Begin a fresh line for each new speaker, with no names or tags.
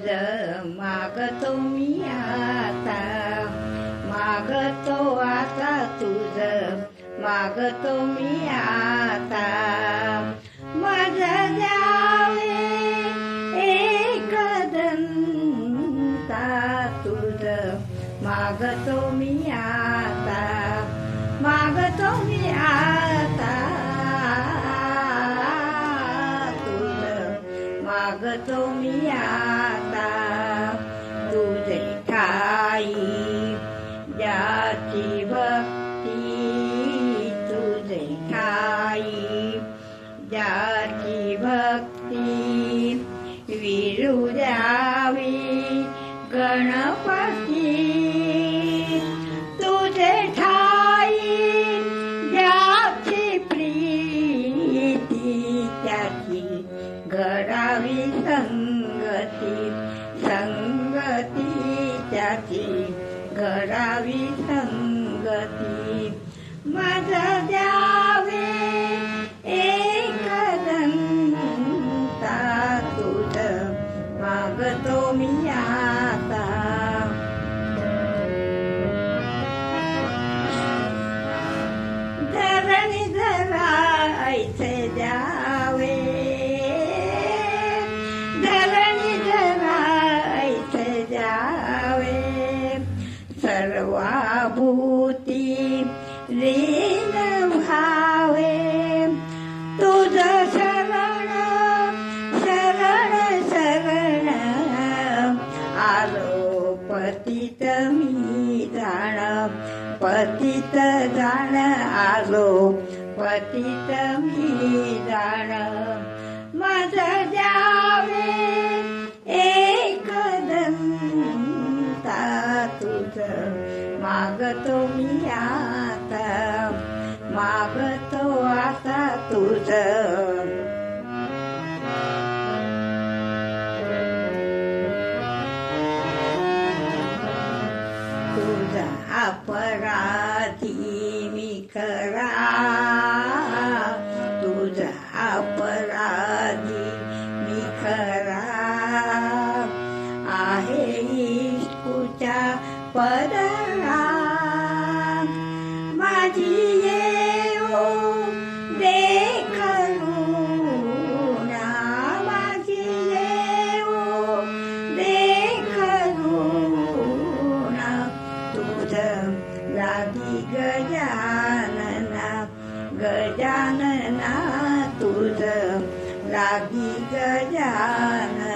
मागतो मी आता, मागतो आता तुझ, मागतो मी आता. माझं द्यावे एकदंता तुझ, मागतो मी आता, मागतो मी आता तुझ, मागतो मी आता. तुझे ठाई ज्याची भक्ती, तुझे ठाई ज्याची भक्ती, विरू द्यावी गणपती. तुझे ठाई ज्याची प्रीती, त्याची घडावी संगती, संगती त्याची घडावी संगती. माझं द्यावे एकदंता तुझ, मागतो मी आता. धरणी धरायचे द्यावे, धरणी धरायचे द्यावे. सर्वाभूती लीन व्हावे, तुझ शरण शरण शरण. आलो पतित मी जाण, पतित जाण आलो, पतित मी जाण. माझं द्यावे एकदंता तुझ, मागतो मी आता, मागतो आता तुझ. तुझा अपराधी मी खरा, तुझा अपराधी मी खरा. आहे इष्टूच्या पदरा, माझी येऊ देखलूना, माझी येऊ देखलूना. तुझ लागी गजानना, गजानना तुझ लागी गजानना.